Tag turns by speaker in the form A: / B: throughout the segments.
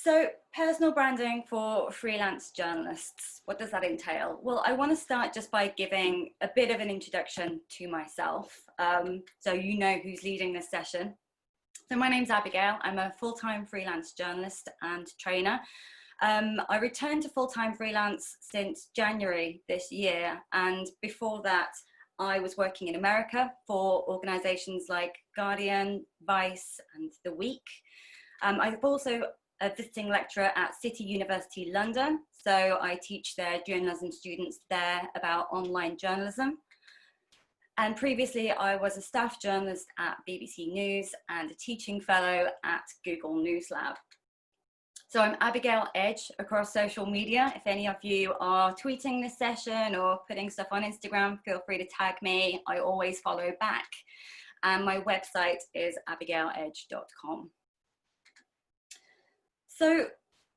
A: So personal branding for freelance journalists, what does that entail? Well, I want to start just by giving a bit of an introduction to myself, so you know who's leading this session. So my name's Abigail. I'm a full-time freelance journalist and trainer. I returned to full-time freelance since January this year, and before that I was working in America for organisations like Guardian, Vice and The Week. I've also a visiting lecturer at City University London, so I teach their journalism students there about online journalism. And previously I was a staff journalist at BBC News and a teaching fellow at Google News Lab. So I'm Abigail Edge across social media. If any of you are tweeting this session or putting stuff on Instagram, feel free to tag me. I always follow back. And my website is abigailedge.com. So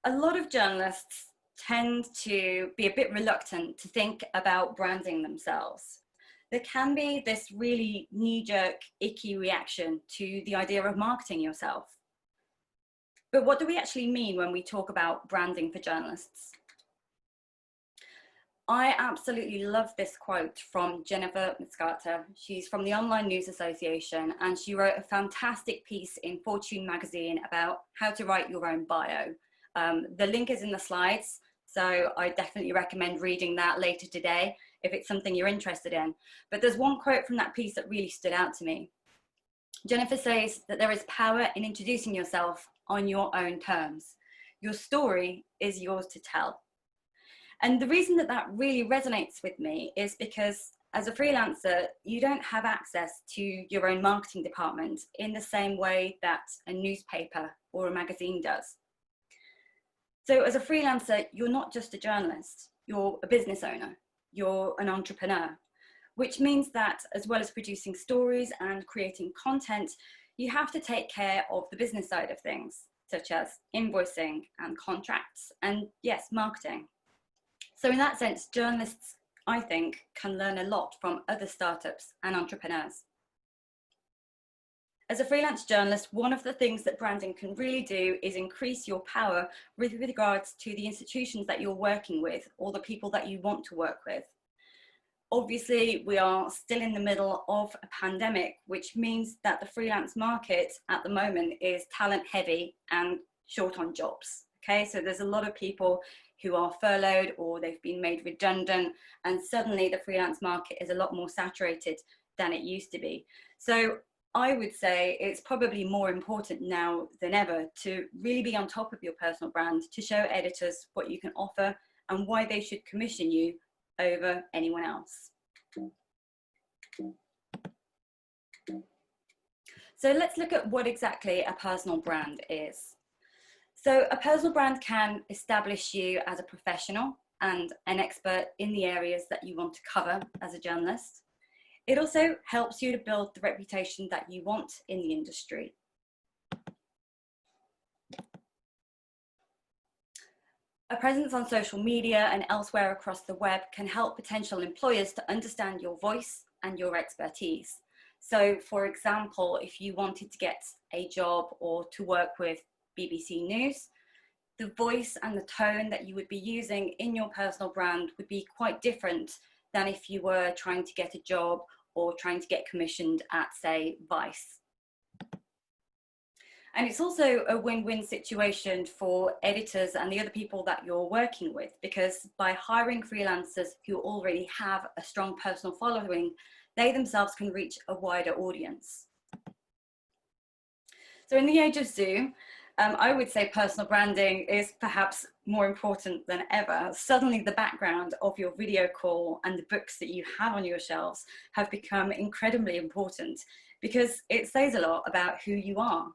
A: a lot of journalists tend to be a bit reluctant to think about branding themselves. There can be this really knee-jerk, icky reaction to the idea of marketing yourself. But what do we actually mean when we talk about branding for journalists? I absolutely love this quote from Jennifer Moscata. She's from the Online News Association, and she wrote a fantastic piece in Fortune magazine about how to write your own bio. The link is in the slides, so I definitely recommend reading that later today if it's something you're interested in. But there's one quote from that piece that really stood out to me. Jennifer says that there is power in introducing yourself on your own terms. Your story is yours to tell. And the reason that that really resonates with me is because as a freelancer, you don't have access to your own marketing department in the same way that a newspaper or a magazine does. So as a freelancer, you're not just a journalist, you're a business owner, you're an entrepreneur, which means that as well as producing stories and creating content, you have to take care of the business side of things, such as invoicing and contracts, and yes, marketing. So in that sense, journalists, I think, can learn a lot from other startups and entrepreneurs. As a freelance journalist, one of the things that branding can really do is increase your power with regards to the institutions that you're working with or the people that you want to work with. Obviously, we are still in the middle of a pandemic, which means that the freelance market at the moment is talent heavy and short on jobs. Okay, so there's a lot of people who are furloughed or they've been made redundant, and suddenly the freelance market is a lot more saturated than it used to be. So I would say it's probably more important now than ever to really be on top of your personal brand, to show editors what you can offer and why they should commission you over anyone else. So let's look at what exactly a personal brand is. So a personal brand can establish you as a professional and an expert in the areas that you want to cover as a journalist. It also helps you to build the reputation that you want in the industry. A presence on social media and elsewhere across the web can help potential employers to understand your voice and your expertise. So for example, if you wanted to get a job or to work with BBC News, the voice and the tone that you would be using in your personal brand would be quite different than if you were trying to get a job or trying to get commissioned at, say, Vice. And it's also a win-win situation for editors and the other people that you're working with, because by hiring freelancers who already have a strong personal following, they themselves can reach a wider audience. So in the age of Zoom, I would say personal branding is perhaps more important than ever. Suddenly the background of your video call and the books that you have on your shelves have become incredibly important because it says a lot about who you are.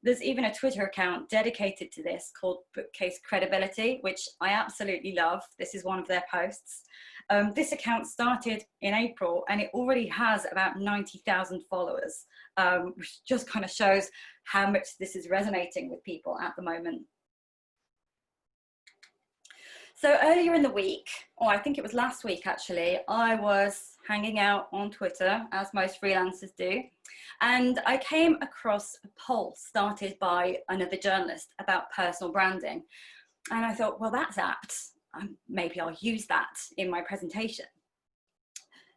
A: There's even a Twitter account dedicated to this called Bookcase Credibility, which I absolutely love. This is one of their posts. This account started in April and it already has about 90,000 followers, which just kind of shows how much this is resonating with people at the moment. So earlier in the week, or I think it was last week actually, I was hanging out on Twitter, as most freelancers do, and I came across a poll started by another journalist about personal branding. And I thought, well, that's apt. Maybe I'll use that in my presentation.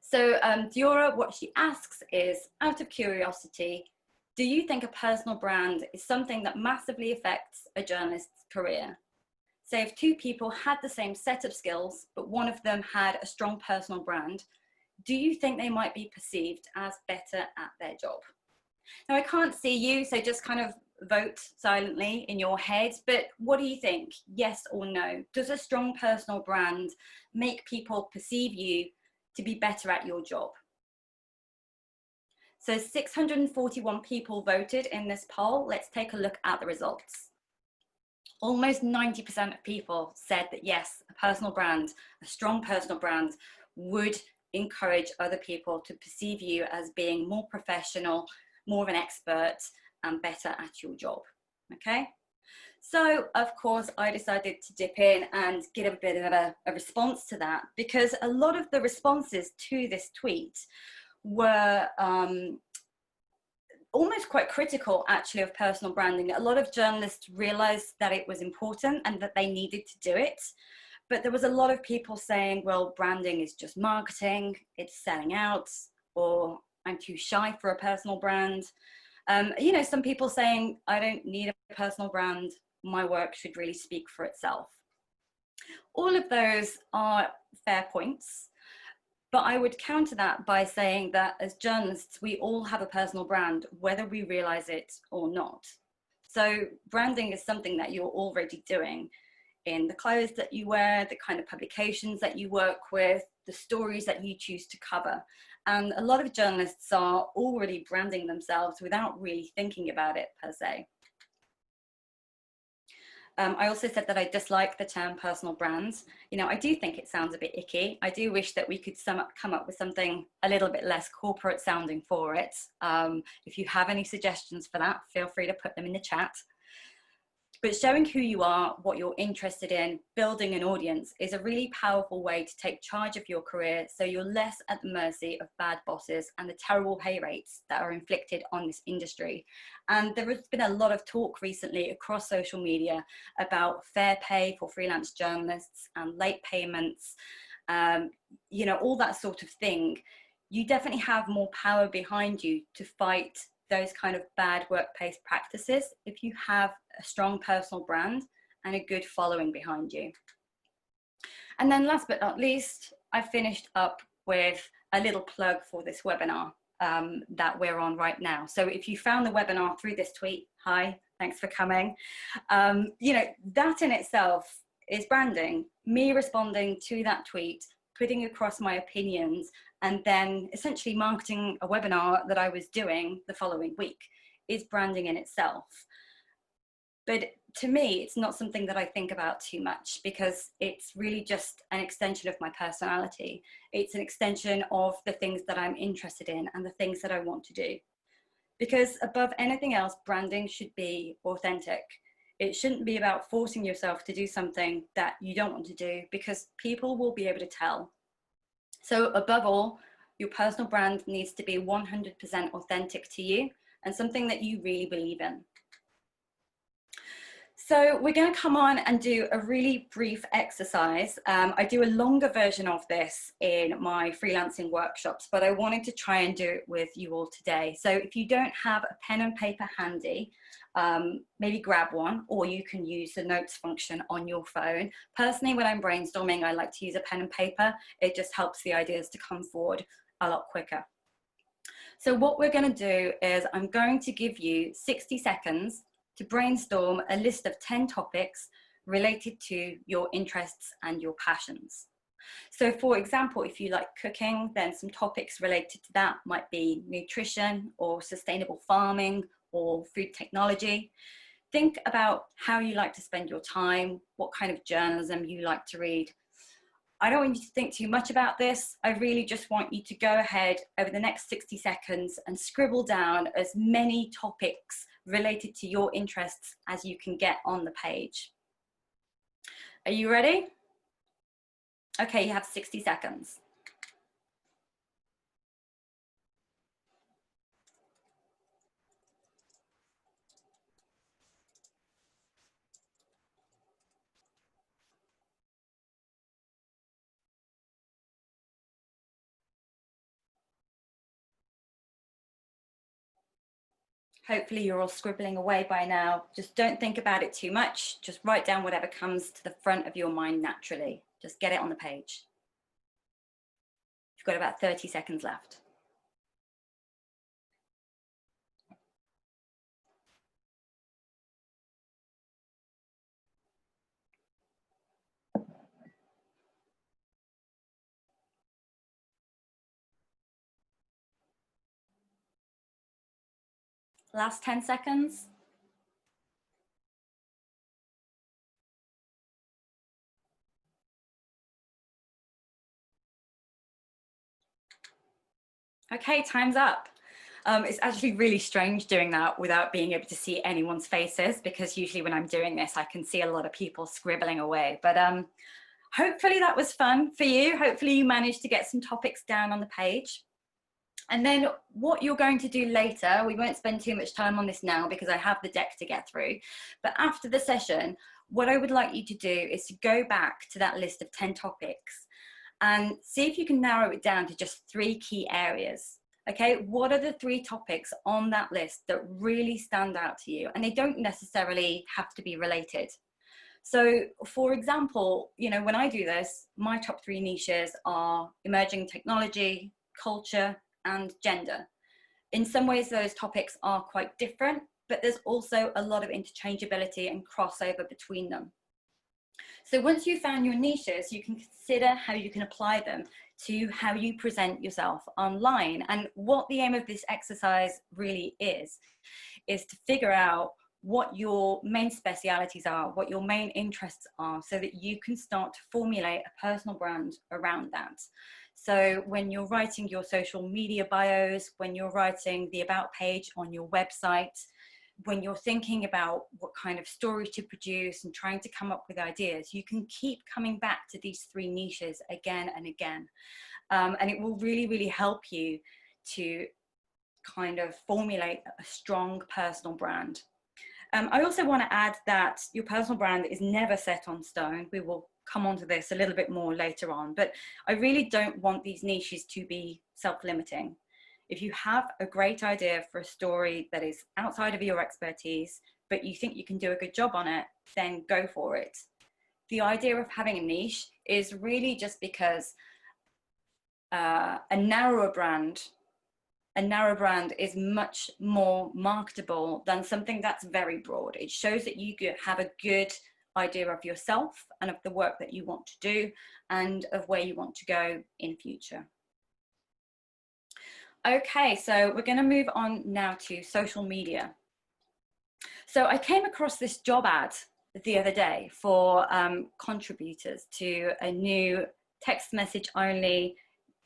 A: So Diora, what she asks is, out of curiosity, do you think a personal brand is something that massively affects a journalist's career? Say if two people had the same set of skills, but one of them had a strong personal brand, do you think they might be perceived as better at their job? Now, I can't see you, so just kind of vote silently in your head, but what do you think? Yes or no? Does a strong personal brand make people perceive you to be better at your job? So 641 people voted in this poll. Let's take a look at the results. Almost 90% of people said that yes, a personal brand, a strong personal brand would encourage other people to perceive you as being more professional, more of an expert, and better at your job. Okay, so of course I decided to dip in and get a bit of a response to that, because a lot of the responses to this tweet were almost quite critical actually of personal branding. A lot of journalists realized that it was important and that they needed to do it, but there was a lot of people saying, well, branding is just marketing, it's selling out, or I'm too shy for a personal brand. You know, some people saying, I don't need a personal brand, my work should really speak for itself. All of those are fair points, but I would counter that by saying that as journalists, we all have a personal brand, whether we realize it or not. So branding is something that you're already doing in the clothes that you wear, the kind of publications that you work with, the stories that you choose to cover. And a lot of journalists are already branding themselves without really thinking about it per se. I also said that I dislike the term personal brands. You know, I do think it sounds a bit icky. I do wish that we could come up with something a little bit less corporate sounding for it. If you have any suggestions for that, feel free to put them in the chat. But showing who you are, what you're interested in, building an audience is a really powerful way to take charge of your career, so you're less at the mercy of bad bosses and the terrible pay rates that are inflicted on this industry. And there has been a lot of talk recently across social media about fair pay for freelance journalists and late payments, you know, all that sort of thing. You definitely have more power behind you to fight those kind of bad workplace practices if you have a strong personal brand and a good following behind you. And then last but not least, I finished up with a little plug for this webinar that we're on right now. So if you found the webinar through this tweet, hi, thanks for coming. You know, that in itself is branding. Me responding to that tweet, putting across my opinions, and then essentially marketing a webinar that I was doing the following week is branding in itself. But to me, it's not something that I think about too much, because it's really just an extension of my personality. It's an extension of the things that I'm interested in and the things that I want to do. Because above anything else, branding should be authentic. It shouldn't be about forcing yourself to do something that you don't want to do, because people will be able to tell. So above all, your personal brand needs to be 100% authentic to you and something that you really believe in. So we're going to come on and do a really brief exercise. I do a longer version of this in my freelancing workshops, but I wanted to try and do it with you all today. So if you don't have a pen and paper handy, maybe grab one, or you can use the notes function on your phone. Personally, when I'm brainstorming, I like to use a pen and paper. It just helps the ideas to come forward a lot quicker. So what we're going to do is I'm going to give you 60 seconds to brainstorm a list of 10 topics related to your interests and your passions. So for example, if you like cooking, then some topics related to that might be nutrition or sustainable farming or food technology. Think about how you like to spend your time, what kind of journalism you like to read. I don't want you to think too much about this. I really just want you to go ahead over the next 60 seconds and scribble down as many topics related to your interests as you can get on the page. Are you ready? Okay, you have 60 seconds. Hopefully you're all scribbling away by now. Just don't think about it too much. Just write down whatever comes to the front of your mind naturally. Just get it on the page. You've got about 30 seconds left. Last 10 seconds. Okay, time's up. It's actually really strange doing that without being able to see anyone's faces, because usually when I'm doing this, I can see a lot of people scribbling away. But hopefully that was fun for you. Hopefully you managed to get some topics down on the page. And then what you're going to do later, we won't spend too much time on this now because I have the deck to get through. But after the session, what I would like you to do is to go back to that list of 10 topics and see if you can narrow it down to just 3 key areas. Okay, what are the 3 topics on that list that really stand out to you? And they don't necessarily have to be related. So for example, you know, when I do this, my top 3 niches are emerging technology, culture, and gender. In some ways, those topics are quite different, but there's also a lot of interchangeability and crossover between them. So once you've found your niches, you can consider how you can apply them to how you present yourself online. And what the aim of this exercise really is to figure out what your main specialities are, what your main interests are, so that you can start to formulate a personal brand around that. So when you're writing your social media bios, when you're writing the about page on your website, when you're thinking about what kind of story to produce and trying to come up with ideas, you can keep coming back to these 3 niches again and again. And it will really, really help you to kind of formulate a strong personal brand. I also want to add that your personal brand is never set on stone. We will come on to this a little bit more later on, but I really don't want these niches to be self-limiting. If you have a great idea for a story that is outside of your expertise, but you think you can do a good job on it, then go for it. The idea of having a niche is really just because a narrow brand is much more marketable than something that's very broad. It shows that you have a good idea of yourself and of the work that you want to do and of where you want to go in future. Okay, so we're going to move on now to social media. So I came across this job ad the other day for contributors to a new text message only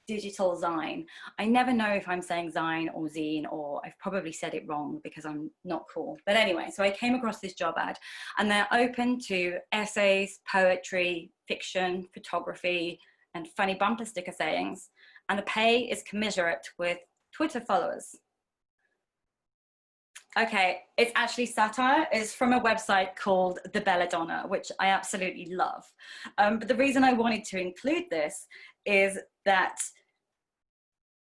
A: digital zine. I never know if I'm saying zine or zine, or I've probably said it wrong because I'm not cool. But anyway, so I came across this job ad, and they're open to essays, poetry, fiction, photography, and funny bumper sticker sayings. And the pay is commensurate with Twitter followers. Okay, it's actually satire. It's from a website called The Belladonna, which I absolutely love. But the reason I wanted to include this is that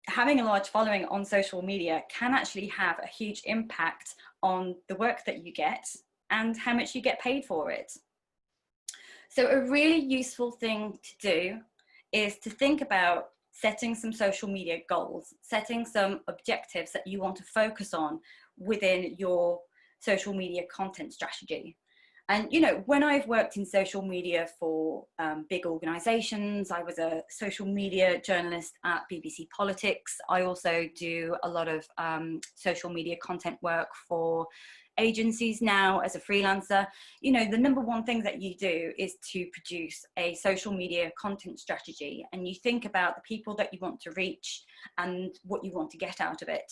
A: having a large following on social media can actually have a huge impact on the work that you get and how much you get paid for it. So a really useful thing to do is to think about setting some social media goals, setting some objectives that you want to focus on within your social media content strategy. And, you know, when I've worked in social media for big organizations, I was a social media journalist at BBC Politics. I also do a lot of social media content work for agencies now as a freelancer. You know, the number one thing that you do is to produce a social media content strategy, and you think about the people that you want to reach and what you want to get out of it.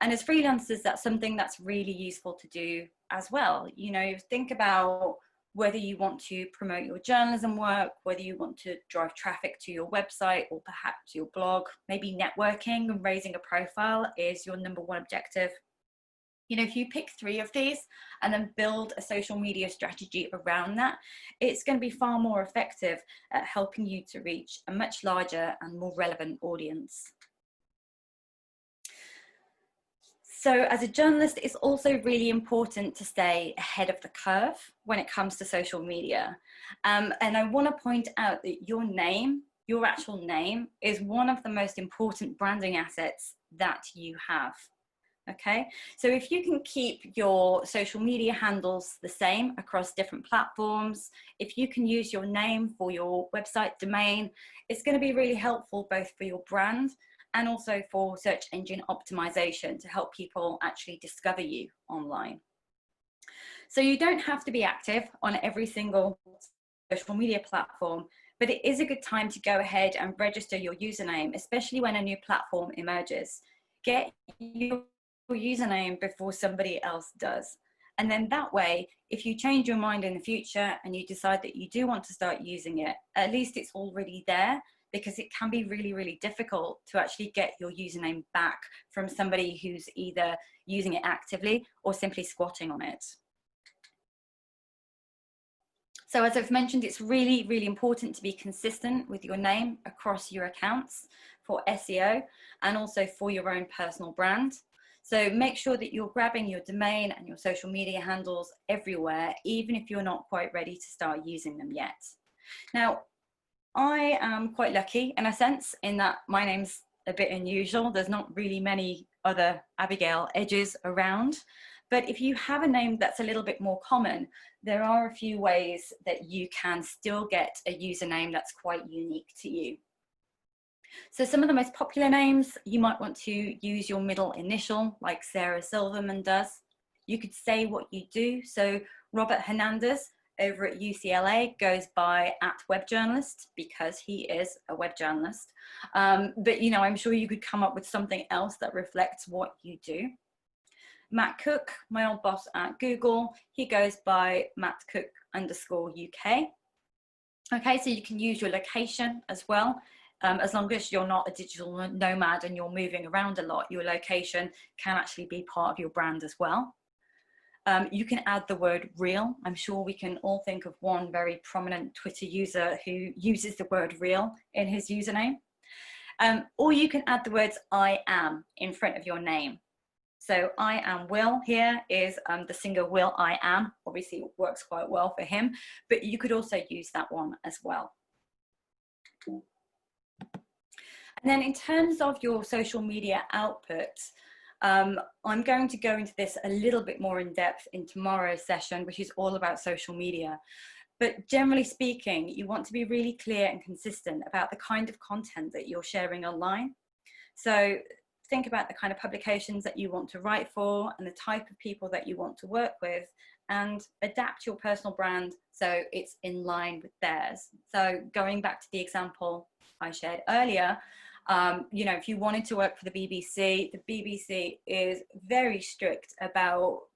A: And as freelancers, that's something that's really useful to do as well. You know, think about whether you want to promote your journalism work, whether you want to drive traffic to your website or perhaps your blog, maybe networking and raising a profile is your number one objective. You know, if you pick 3 of these and then build a social media strategy around that, it's going to be far more effective at helping you to reach a much larger and more relevant audience. So as a journalist, it's also really important to stay ahead of the curve when it comes to social media. And I want to point out that your name, your actual name, is one of the most important branding assets that you have. Okay, so if you can keep your social media handles the same across different platforms, if you can use your name for your website domain, it's going to be really helpful both for your brand and also for search engine optimization to help people actually discover you online. So you don't have to be active on every single social media platform, but it is a good time to go ahead and register your username, especially when a new platform emerges. Get your username before somebody else does. And then that way, if you change your mind in the future and you decide that you do want to start using it, at least it's already there, because it can be really, really difficult to actually get your username back from somebody who's either using it actively or simply squatting on it. So as I've mentioned, it's really, really important to be consistent with your name across your accounts for SEO and also for your own personal brand. So make sure that you're grabbing your domain and your social media handles everywhere, even if you're not quite ready to start using them yet. Now, I am quite lucky in a sense in that my name's a bit unusual. There's not really many other Abigail Edges around. But if you have a name that's a little bit more common, there are a few ways that you can still get a username that's quite unique to you. So some of the most popular names, you might want to use your middle initial, like Sarah Silverman does. You could say what you do. So Robert Hernandez over at UCLA goes by @webjournalist because he is a web journalist. But you know, I'm sure you could come up with something else that reflects what you do. Matt Cook, my old boss at Google, he goes by mattcook_UK. Okay, so you can use your location as well. As long as you're not a digital nomad and you're moving around a lot, your location can actually be part of your brand as well. You can add the word real. I'm sure we can all think of one very prominent Twitter user who uses the word real in his username. Or you can add the words I am in front of your name. So I am Will here is the singer Will I Am. Obviously it works quite well for him, but you could also use that one as well. And then in terms of your social media output, I'm going to go into this a little bit more in depth in tomorrow's session, which is all about social media. But generally speaking, you want to be really clear and consistent about the kind of content that you're sharing online. So think about the kind of publications that you want to write for and the type of people that you want to work with, and adapt your personal brand so it's in line with theirs. So going back to the example I shared earlier, you know, if you wanted to work for the BBC is very strict about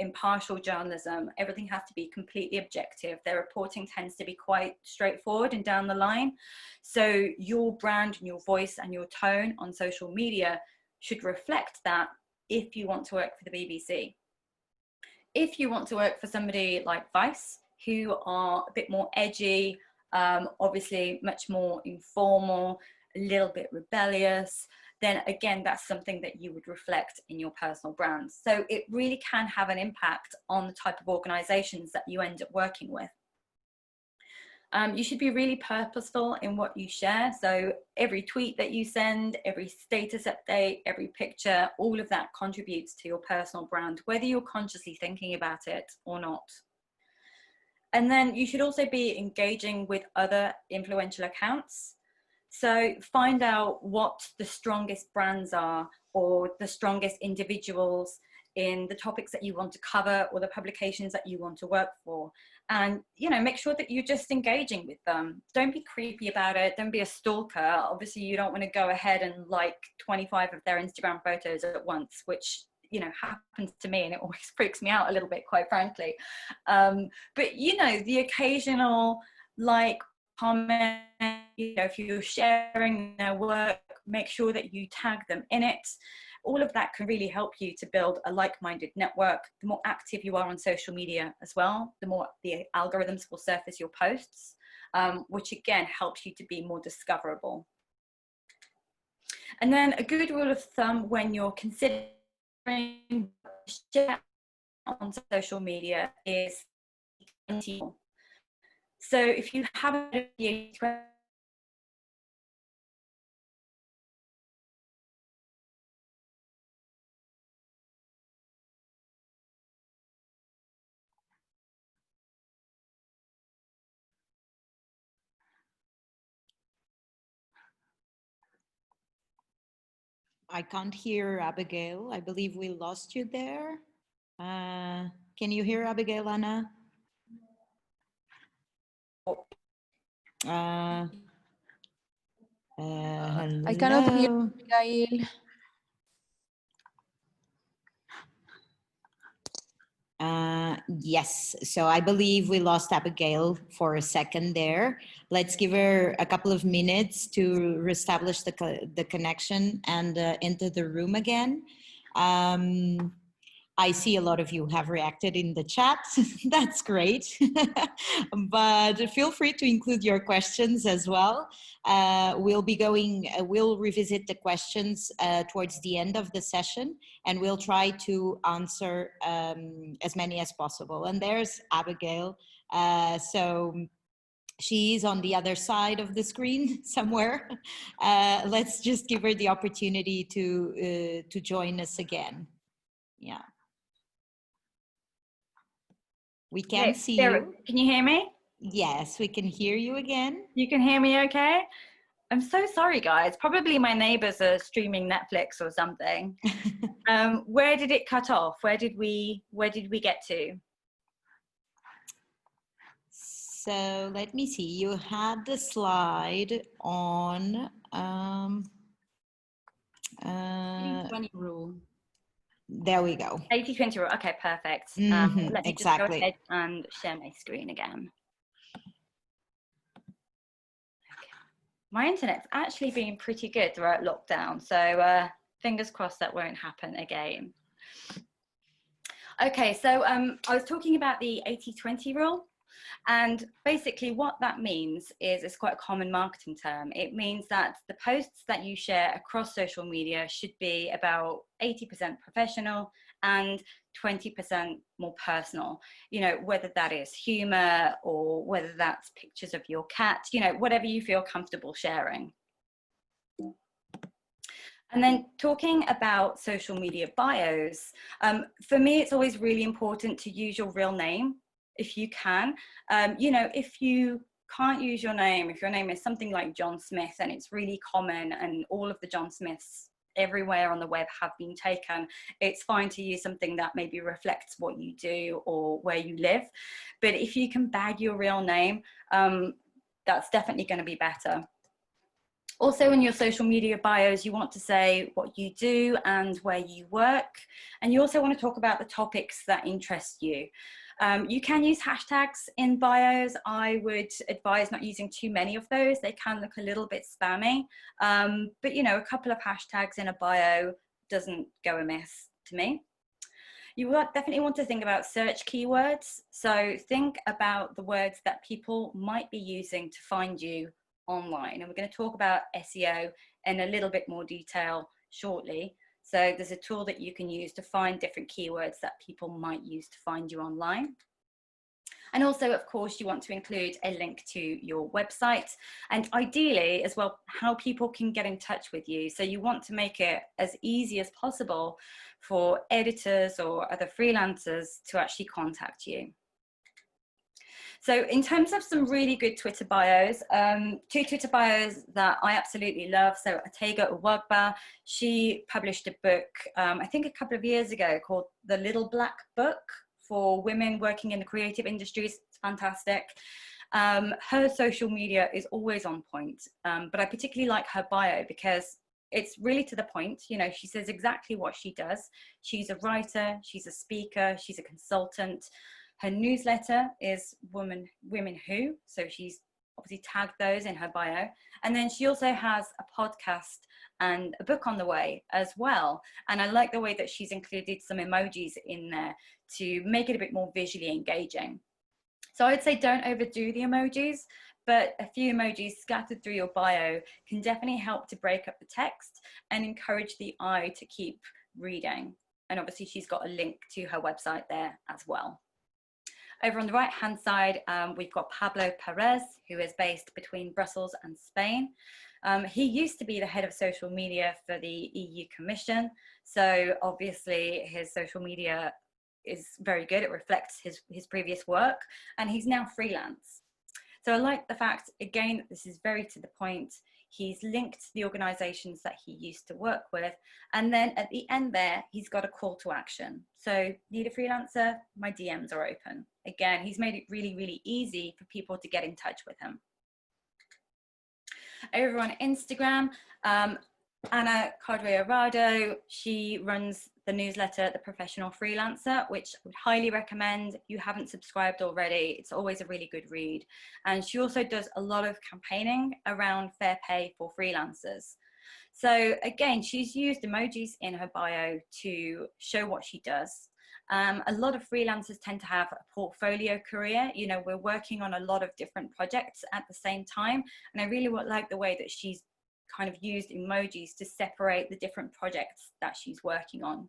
A: impartial journalism. Everything has to be completely objective. Their reporting tends to be quite straightforward and down the line. So your brand and your voice and your tone on social media should reflect that if you want to work for the BBC. If you want to work for somebody like Vice, who are a bit more edgy, obviously much more informal, a little bit rebellious, then again, that's something that you would reflect in your personal brand. So it really can have an impact on the type of organizations that you end up working with. You should be really purposeful in what you share. So every tweet that you send, every status update, every picture, all of that contributes to your personal brand, whether you're consciously thinking about it or not. And then you should also be engaging with other influential accounts. So find out what the strongest brands are, or the strongest individuals in the topics that you want to cover, or the publications that you want to work for. And, you know, make sure that you're just engaging with them. Don't be creepy about it. Don't be a stalker. Obviously, you don't want to go ahead and like 25 of their Instagram photos at once, which you know, happens to me, and it always freaks me out a little bit, quite frankly. But you know, the occasional like comment, you know, if you're sharing their work, make sure that you tag them in it. All of that can really help you to build a like-minded network. The more active you are on social media as well, the more the algorithms will surface your posts, which again helps you to be more discoverable. And then a good rule of thumb when you're considering share on social media is 20. So if you have a video,
B: I can't hear Abigail. I believe we lost you there. Can you hear Abigail, Anna? Hello.
C: I cannot hear Abigail.
B: Yes, so I believe we lost Abigail for a second there. Let's give her a couple of minutes to reestablish the connection and enter the room again. I see a lot of you have reacted in the chat. That's great. But feel free to include your questions as well. We'll revisit the questions towards the end of the session, and we'll try to answer as many as possible. And there's Abigail. So she's on the other side of the screen somewhere. Let's just give her the opportunity to join us again. Yeah. We can see you.
A: Can you hear me?
B: Yes, we can hear you again.
A: You can hear me okay? I'm so sorry, guys. Probably my neighbors are streaming Netflix or something. Where did it cut off? Where did we get to?
B: So let me see. You had the slide on
A: 80-20 rule.
B: There we go.
A: 80-20 rule. Okay, perfect. Let me just go ahead and share my screen again. Okay. My internet's actually been pretty good throughout lockdown, so fingers crossed that won't happen again. Okay, so I was talking about the 80-20 rule. And basically what that means is, it's quite a common marketing term. It means that the posts that you share across social media should be about 80% professional and 20% more personal, you know, whether that is humor or whether that's pictures of your cat, you know, whatever you feel comfortable sharing. And then talking about social media bios, for me, it's always really important to use your real name if you can. You know, if you can't use your name, if your name is something like John Smith, and it's really common and all of the John Smiths everywhere on the web have been taken, it's fine to use something that maybe reflects what you do or where you live. But if you can bag your real name, that's definitely going to be better. Also, in your social media bios, you want to say what you do and where you work. And you also want to talk about the topics that interest you. You can use hashtags in bios. I would advise not using too many of those. They can look a little bit spammy. But, you know, a couple of hashtags in a bio doesn't go amiss to me. You definitely want to think about search keywords. So think about the words that people might be using to find you online. And we're going to talk about SEO in a little bit more detail shortly. So there's a tool that you can use to find different keywords that people might use to find you online. And also, of course, you want to include a link to your website, and ideally as well, how people can get in touch with you. So you want to make it as easy as possible for editors or other freelancers to actually contact you. So in terms of some really good Twitter bios, two Twitter bios that I absolutely love. So Atega Uwagba, she published a book, I think a couple of years ago, called The Little Black Book for women working in the creative industries. It's fantastic. Her social media is always on point, but I particularly like her bio because it's really to the point. You know, she says exactly what she does. She's a writer, she's a speaker, she's a consultant. Her newsletter is Women Who, so she's obviously tagged those in her bio. And then she also has a podcast and a book on the way as well. And I like the way that she's included some emojis in there to make it a bit more visually engaging. So I'd say don't overdo the emojis, but a few emojis scattered through your bio can definitely help to break up the text and encourage the eye to keep reading. And obviously she's got a link to her website there as well. Over on the right hand side, we've got Pablo Perez, who is based between Brussels and Spain. He used to be the head of social media for the EU Commission. So obviously his social media is very good. It reflects his previous work, and he's now freelance. So I like the fact, again, that this is very to the point. He's linked to the organizations that he used to work with. And then at the end there, he's got a call to action. So need a freelancer? My DMs are open. Again, he's made it really, really easy for people to get in touch with him. Over on Instagram, Ana Cardarado, she runs the newsletter, The Professional Freelancer, which I would highly recommend. If you haven't subscribed already, it's always a really good read. And she also does a lot of campaigning around fair pay for freelancers. So again, she's used emojis in her bio to show what she does. A lot of freelancers tend to have a portfolio career. You know, we're working on a lot of different projects at the same time. And I really like the way that she's kind of used emojis to separate the different projects that she's working on.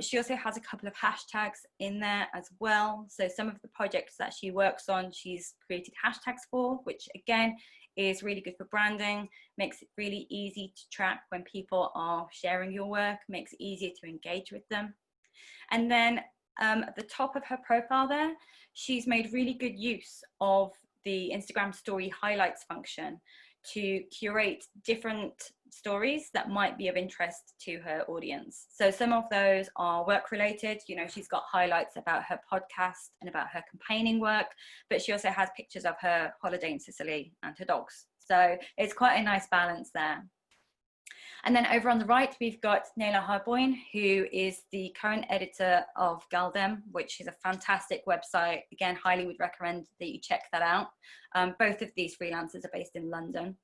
A: She also has a couple of hashtags in there as well. So some of the projects that she works on, she's created hashtags for, which again is really good for branding, makes it really easy to track when people are sharing your work, makes it easier to engage with them. And then at the top of her profile there, she's made really good use of the Instagram story highlights function to curate different stories that might be of interest to her audience. So some of those are work related. You know, she's got highlights about her podcast and about her campaigning work, but she also has pictures of her holiday in Sicily and her dogs. So it's quite a nice balance there. And then over on the right, we've got Nela Harboin, who is the current editor of Galdem, which is a fantastic website. Again, highly would recommend that you check that out. Both of these freelancers are based in London.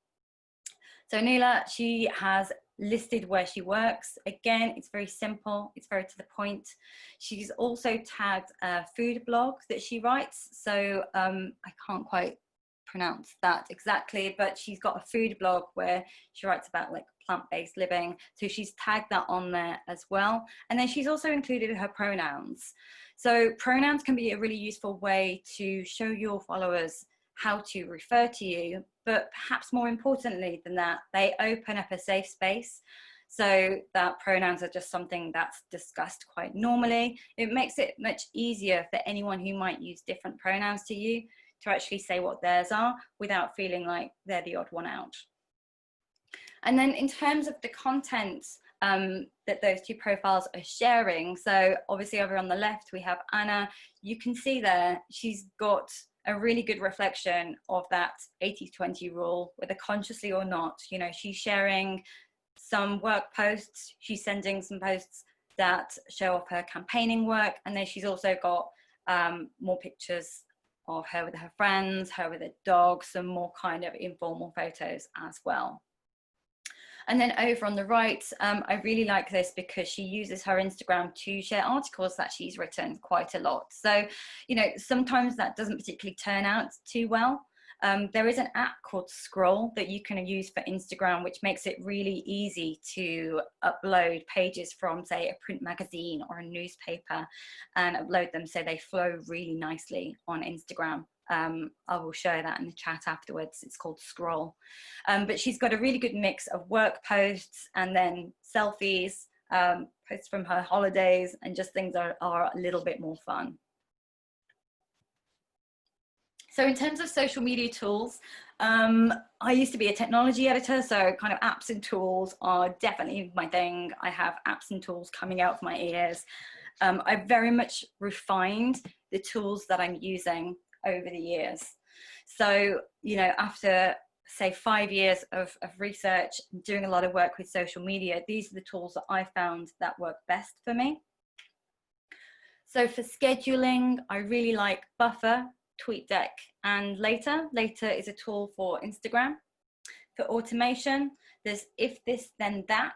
A: So Nela, she has listed where she works. Again, it's very simple. It's very to the point. She's also tagged a food blog that she writes. So I can't quite pronounce that exactly, but she's got a food blog where she writes about like plant-based living. So she's tagged that on there as well. And then she's also included her pronouns. So pronouns can be a really useful way to show your followers how to refer to you, but perhaps more importantly than that, they open up a safe space so that pronouns are just something that's discussed quite normally. It makes it much easier for anyone who might use different pronouns to you to actually say what theirs are without feeling like they're the odd one out. And then in terms of the content that those two profiles are sharing, so obviously over on the left we have Anna. You can see there she's got a really good reflection of that 80-20 rule, whether consciously or not. You know, she's sharing some work posts, she's sending some posts that show off her campaigning work, and then she's also got more pictures of her with her friends, her with her dog, some more kind of informal photos as well. And then over on the right, I really like this because she uses her Instagram to share articles that she's written quite a lot. So, you know, sometimes that doesn't particularly turn out too well. There is an app called Scroll that you can use for Instagram, which makes it really easy to upload pages from, say, a print magazine or a newspaper and upload them so they flow really nicely on Instagram. I will show that in the chat afterwards. It's called Scroll. But she's got a really good mix of work posts and then selfies, posts from her holidays, and just things are a little bit more fun. So in terms of social media tools, I used to be a technology editor, so kind of apps and tools are definitely my thing. I have apps and tools coming out of my ears. I've very much refined the tools that I'm using over the years. So, you know, after say 5 years of research, doing a lot of work with social media, these are the tools that I found that work best for me. So for scheduling, I really like Buffer, TweetDeck, and Later. Later is a tool for Instagram. For automation, there's If This Then That.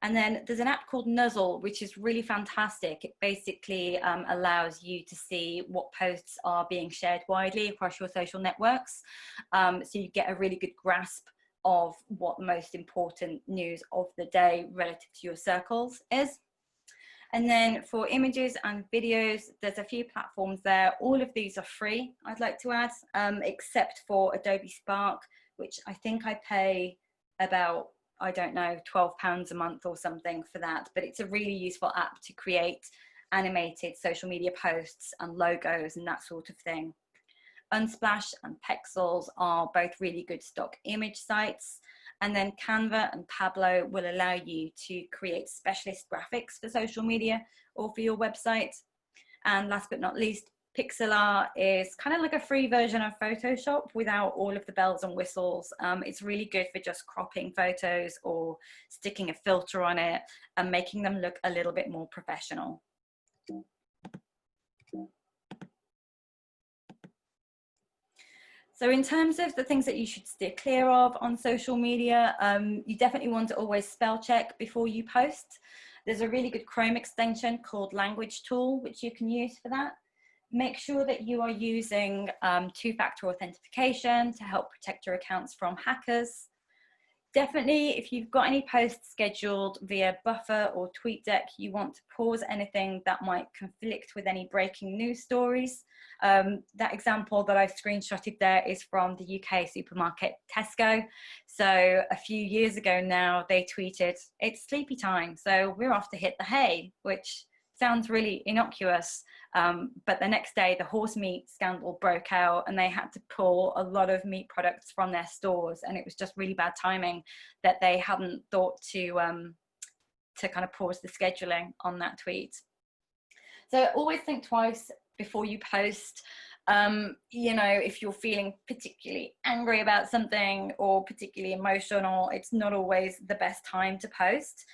A: And then there's an app called Nuzzle, which is really fantastic. It basically allows you to see what posts are being shared widely across your social networks. So you get a really good grasp of what the most important news of the day relative to your circles is. And then for images and videos, there's a few platforms there. All of these are free, I'd like to add, except for Adobe Spark, which I think I pay about, I don't know, £12 a month or something for that. But it's a really useful app to create animated social media posts and logos and that sort of thing. Unsplash and Pexels are both really good stock image sites. And then Canva and Tableau will allow you to create specialist graphics for social media or for your website. And last but not least, Pixlr is kind of like a free version of Photoshop without all of the bells and whistles. It's really good for just cropping photos or sticking a filter on it and making them look a little bit more professional. So in terms of the things that you should steer clear of on social media, you definitely want to always spell check before you post. There's a really good Chrome extension called Language Tool, which you can use for that. Make sure that you are using two-factor authentication to help protect your accounts from hackers. Definitely, if you've got any posts scheduled via Buffer or TweetDeck, you want to pause anything that might conflict with any breaking news stories. That example that I screenshotted there is from the UK supermarket Tesco. So a few years ago now, they tweeted, "It's sleepy time, so we're off to hit the hay," which sounds really innocuous. But the next day, the horse meat scandal broke out and they had to pull a lot of meat products from their stores. And it was just really bad timing that they hadn't thought to kind of pause the scheduling on that tweet. So always think twice before you post. You know, if you're feeling particularly angry about something or particularly emotional, it's not always the best time to post.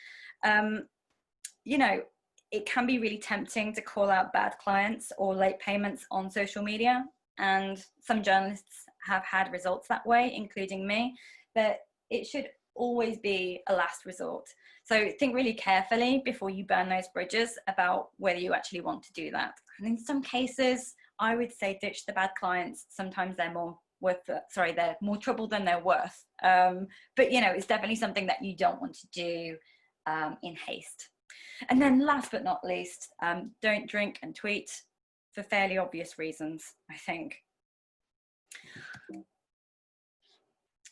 A: You know, it can be really tempting to call out bad clients or late payments on social media. And some journalists have had results that way, including me, but it should always be a last resort. So think really carefully before you burn those bridges about whether you actually want to do that. And in some cases, I would say ditch the bad clients. Sometimes they're more they're more trouble than they're worth. But you know, it's definitely something that you don't want to do in haste. And then last but not least, don't drink and tweet for fairly obvious reasons, I think.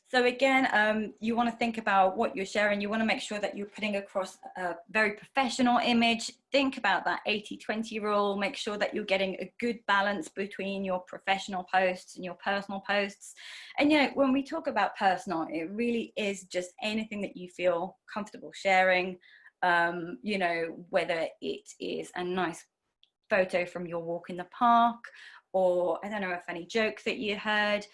A: So again, you want to think about what you're sharing. You want to make sure that you're putting across a very professional image. Think about that 80-20 rule. Make sure that you're getting a good balance between your professional posts and your personal posts. And, you know, when we talk about personal, it really is just anything that you feel comfortable sharing. You know, whether it is a nice photo from your walk in the park, or I don't know, a funny joke that you heard.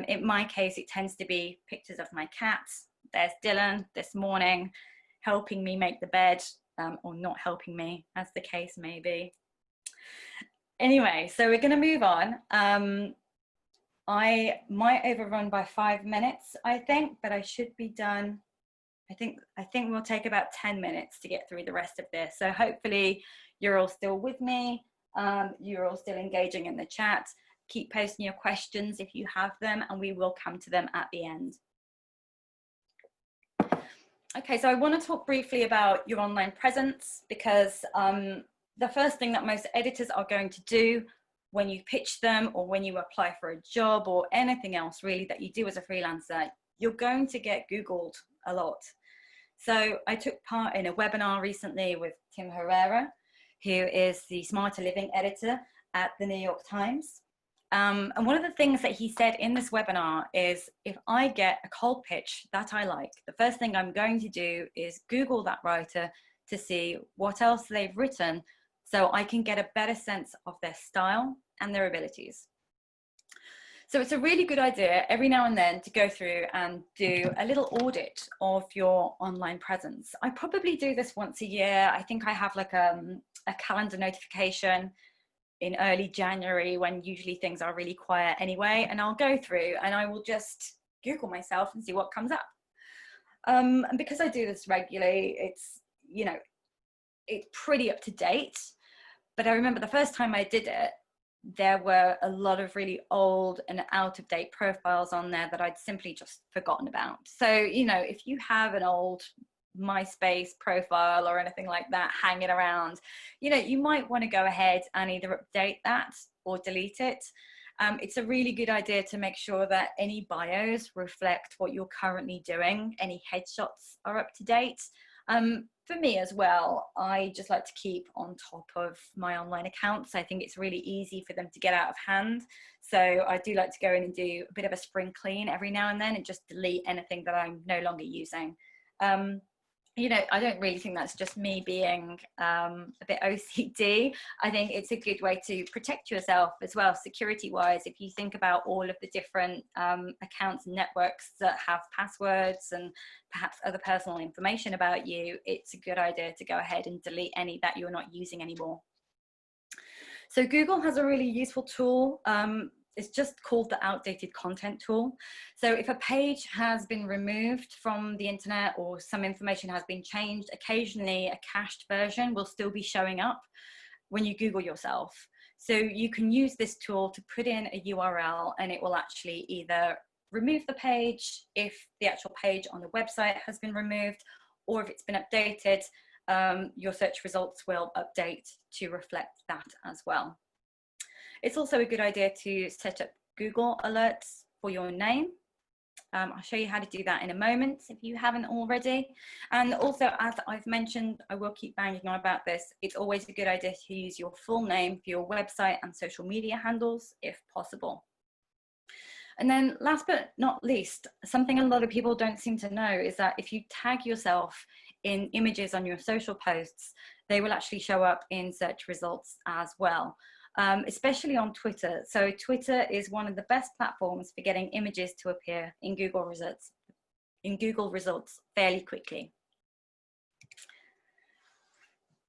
A: In my case, it tends to be pictures of my cats. There's Dylan this morning helping me make the bed, or not helping me, as the case may be. Anyway, so we're going to move on. I might overrun by 5 minutes, I think, but I should be done. I think we'll take about 10 minutes to get through the rest of this. So hopefully you're all still with me. You're all still engaging in the chat. Keep posting your questions if you have them, and we will come to them at the end. Okay, so I want to talk briefly about your online presence, because the first thing that most editors are going to do when you pitch them or when you apply for a job or anything else really that you do as a freelancer, you're going to get Googled a lot. So I took part in a webinar recently with Tim Herrera, who is the Smarter Living editor at the New York Times. And one of the things that he said in this webinar is, if I get a cold pitch that I like, the first thing I'm going to do is Google that writer to see what else they've written so I can get a better sense of their style and their abilities. So it's a really good idea every now and then to go through and do a little audit of your online presence. I probably do this once a year. I think I have like a calendar notification in early January when usually things are really quiet anyway, and I'll go through and I will just Google myself and see what comes up. And because I do this regularly, it's, you know, it's pretty up to date. But I remember the first time I did it, there were a lot of really old and out of date profiles on there that I'd simply just forgotten about. So, you know, if you have an old MySpace profile or anything like that hanging around, you know, you might want to go ahead and either update that or delete it. It's a really good idea to make sure that any bios reflect what you're currently doing. Any headshots are up to date. For me as well, I just like to keep on top of my online accounts. I think it's really easy for them to get out of hand. So I do like to go in and do a bit of a spring clean every now and then and just delete anything that I'm no longer using. You know, I don't really think that's just me being a bit OCD. I think it's a good way to protect yourself as well, security-wise. If you think about all of the different accounts and networks that have passwords and perhaps other personal information about you, it's a good idea to go ahead and delete any that you're not using anymore. So Google has a really useful tool. It's just called the outdated content tool. So if a page has been removed from the internet or some information has been changed, occasionally a cached version will still be showing up when you Google yourself. So you can use this tool to put in a URL and it will actually either remove the page if the actual page on the website has been removed, or if it's been updated, your search results will update to reflect that as well. It's also a good idea to set up Google alerts for your name. I'll show you how to do that in a moment if you haven't already. And also, as I've mentioned, I will keep banging on about this, it's always a good idea to use your full name for your website and social media handles if possible. And then last but not least, something a lot of people don't seem to know is that if you tag yourself in images on your social posts, they will actually show up in search results as well. Especially on Twitter. So Twitter is one of the best platforms for getting images to appear in Google results fairly quickly.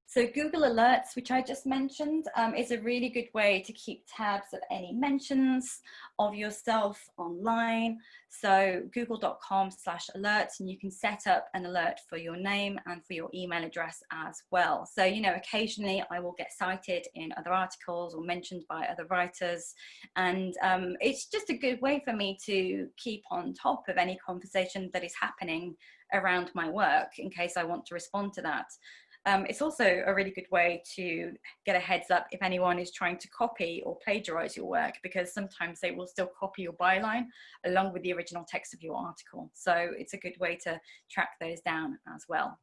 A: So Google Alerts, which I just mentioned, is a really good way to keep tabs of any mentions of yourself online. So google.com/alerts, and you can set up an alert for your name and for your email address as well. So, you know, occasionally I will get cited in other articles or mentioned by other writers. And it's just a good way for me to keep on top of any conversation that is happening around my work in case I want to respond to that. It's also a really good way to get a heads up if anyone is trying to copy or plagiarize your work, because sometimes they will still copy your byline along with the original text of your article. So it's a good way to track those down as well.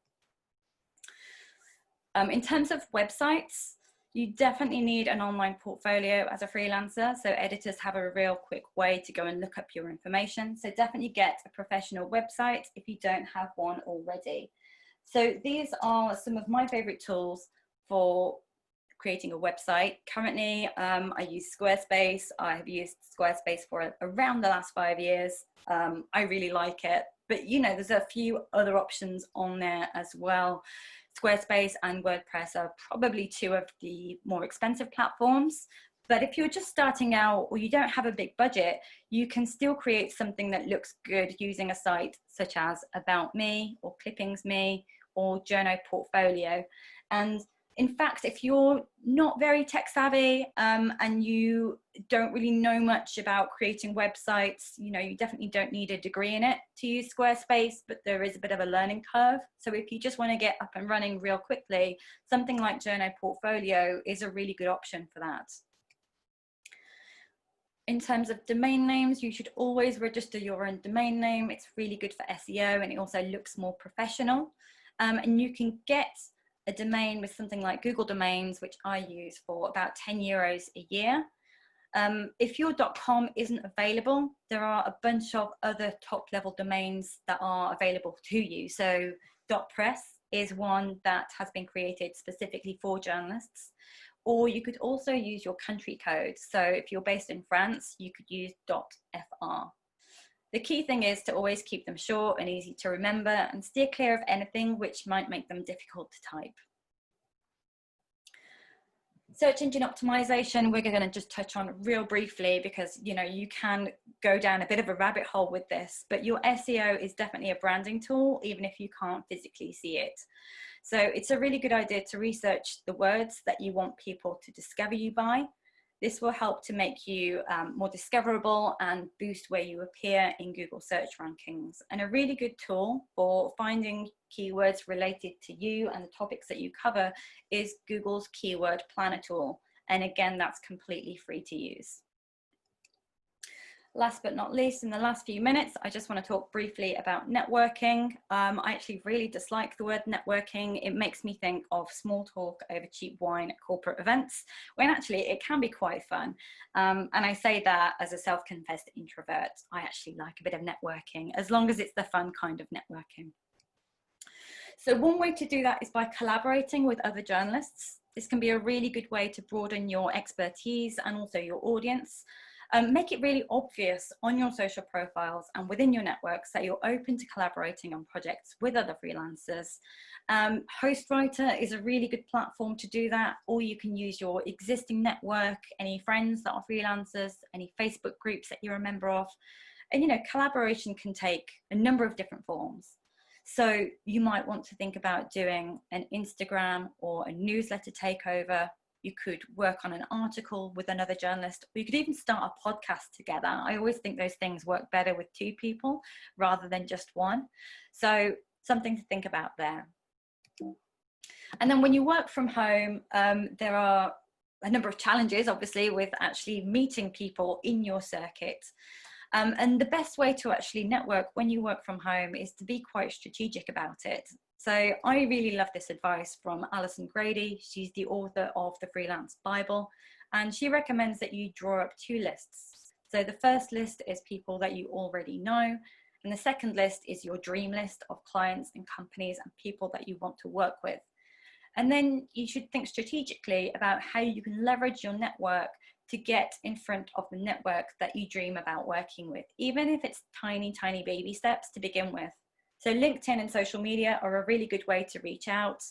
A: In terms of websites, you definitely need an online portfolio as a freelancer. So editors have a real quick way to go and look up your information. So definitely get a professional website if you don't have one already. So these are some of my favorite tools for creating a website. Currently, I use Squarespace. I have used Squarespace for around the last 5 years. I really like it, but you know, there's a few other options on there as well. Squarespace and WordPress are probably two of the more expensive platforms. But if you're just starting out or you don't have a big budget, you can still create something that looks good using a site such as About Me or Clippings Me or Journo Portfolio. And in fact, if you're not very tech savvy and you don't really know much about creating websites, you know, you definitely don't need a degree in it to use Squarespace, but there is a bit of a learning curve. So if you just want to get up and running real quickly, something like Journo Portfolio is a really good option for that. In terms of domain names, you should always register your own domain name. It's really good for SEO and it also looks more professional. And you can get a domain with something like Google Domains, which I use for about €10 a year. If your .com isn't available, there are a bunch of other top-level domains that are available to you. So .press is one that has been created specifically for journalists. or you could also use your country code. So if you're based in France, you could use .fr. The key thing is to always keep them short and easy to remember and steer clear of anything which might make them difficult to type. Search engine optimization, we're going to just touch on real briefly because, you know, you can go down a bit of a rabbit hole with this, but your SEO is definitely a branding tool, even if you can't physically see it. So it's a really good idea to research the words that you want people to discover you by. This will help to make you more discoverable and boost where you appear in Google search rankings. And a really good tool for finding keywords related to you and the topics that you cover is Google's Keyword Planner tool. And again, that's completely free to use. Last but not least, in the last few minutes, I just want to talk briefly about networking. I actually really dislike the word networking. It makes me think of small talk over cheap wine at corporate events, when actually it can be quite fun. And I say that as a self-confessed introvert. I actually like a bit of networking, as long as it's the fun kind of networking. So one way to do that is by collaborating with other journalists. This can be a really good way to broaden your expertise and also your audience. Make it really obvious on your social profiles and within your networks that you're open to collaborating on projects with other freelancers. Hostwriter is a really good platform to do that, or you can use your existing network, any friends that are freelancers, any Facebook groups that you're a member of. And, you know, collaboration can take a number of different forms. So you might want to think about doing an Instagram or a newsletter takeover. You could work on an article with another journalist, or you could even start a podcast together. I always think those things work better with two people rather than just one. So something to think about there. And then when you work from home, there are a number of challenges, obviously, with actually meeting people in your circuit. And the best way to actually network when you work from home is to be quite strategic about it. So I really love this advice from Alison Grady. She's the author of the Freelance Bible, and she recommends that you draw up two lists. So the first list is people that you already know, and the second list is your dream list of clients and companies and people that you want to work with. And then you should think strategically about how you can leverage your network to get in front of the network that you dream about working with, even if it's tiny, tiny baby steps to begin with. So LinkedIn and social media are a really good way to reach out.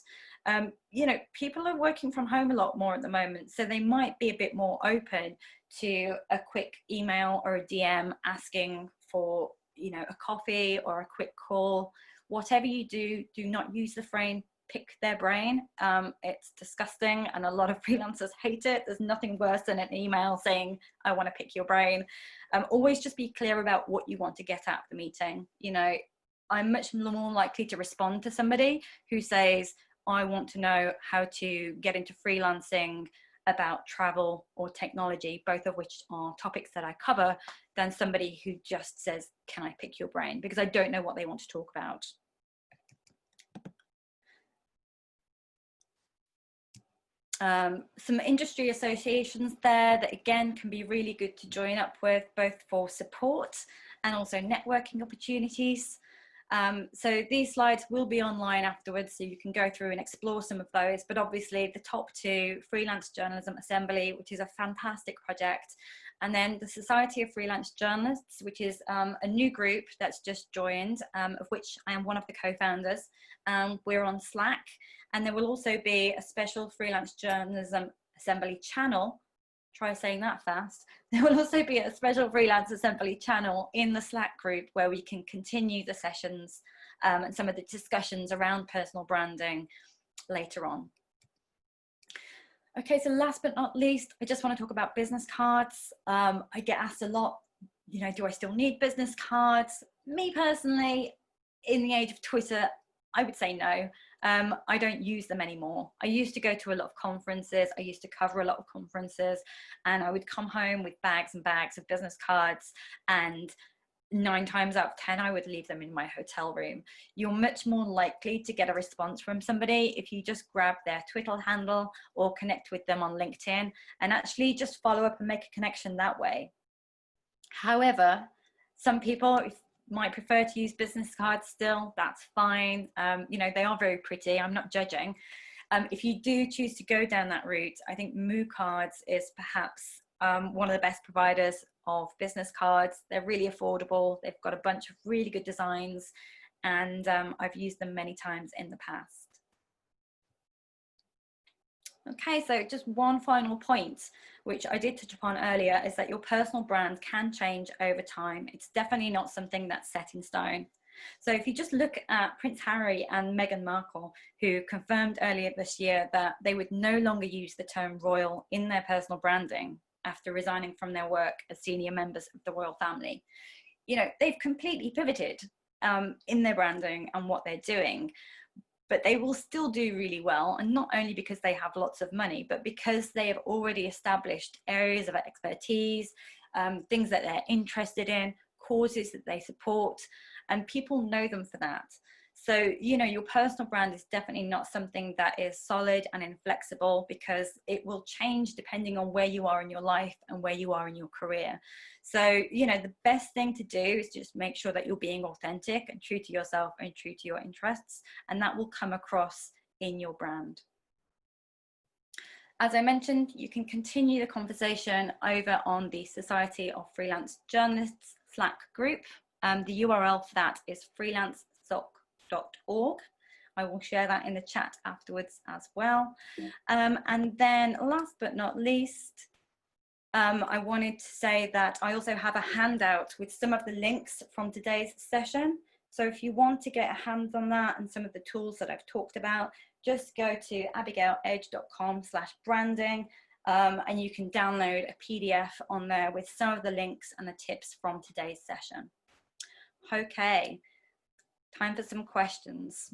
A: You know, people are working from home a lot more at the moment, so they might be a bit more open to a quick email or a DM asking for, you know, a coffee or a quick call. Whatever you do, do not use the phrase pick their brain. It's disgusting and a lot of freelancers hate it. There's nothing worse than an email saying, I want to pick your brain. Always just be clear about what you want to get out of the meeting. You know, I'm much more likely to respond to somebody who says, I want to know how to get into freelancing about travel or technology, both of which are topics that I cover, than somebody who just says, can I pick your brain? Because I don't know what they want to talk about. Some industry associations there that again can be really good to join up with, both for support and also networking opportunities. So these slides will be online afterwards, so you can go through and explore some of those. But obviously the top two, Freelance Journalism Assembly, which is a fantastic project, and then the Society of Freelance Journalists, which is a new group that's just joined, of which I am one of the co-founders. We're on Slack, and there will also be a special Freelance Journalism Assembly channel. Try saying that fast. There will also be a special Freelance Assembly channel in the Slack group where we can continue the sessions and some of the discussions around personal branding later on. Okay, so last but not least, I just want to talk about business cards. I get asked a lot, you know, do I still need business cards? Me personally, in the age of Twitter, I would say no. I don't use them anymore. I used to go to a lot of conferences. I used to cover a lot of conferences, and I would come home with bags and bags of business cards, and 9 times out of 10, I would leave them in my hotel room. You're much more likely to get a response from somebody if you just grab their Twitter handle or connect with them on LinkedIn and actually just follow up and make a connection that way. However, some people might prefer to use business cards still. That's fine. You know, they are very pretty. I'm not judging.
D: If you do choose to go down that route, I think Moo Cards is perhaps one of the best providers of business cards. They're really affordable. They've got a bunch of really good designs, and I've used them many times in the past. Okay, so just one final point, which I did touch upon earlier, is that your personal brand can change over time. It's definitely not something that's set in stone. So if you just look at Prince Harry and Meghan Markle, who confirmed earlier this year that they would no longer use the term royal in their personal branding after resigning from their work as senior members of the royal family, you know, they've completely pivoted in their branding and what they're doing. But they will still do really well, and not only because they have lots of money, but because they have already established areas of expertise, things that they're interested in, causes that they support, and people know them for that. So, you know, your personal brand is definitely not something that is solid and inflexible, because it will change depending on where you are in your life and where you are in your career. So, you know, the best thing to do is just make sure that you're being authentic and true to yourself and true to your interests, and that will come across in your brand. As I mentioned, you can continue the conversation over on the Society of Freelance Journalists Slack group. The URL for that is freelancesoc.org. I will share that in the chat afterwards as well. And then last but not least, I wanted to say that I also have a handout with some of the links from today's session. So if you want to get a hands on that and some of the tools that I've talked about, just go to abigailedge.com/branding, and you can download a PDF on there with some of the links and the tips from today's session. Okay, time for some questions.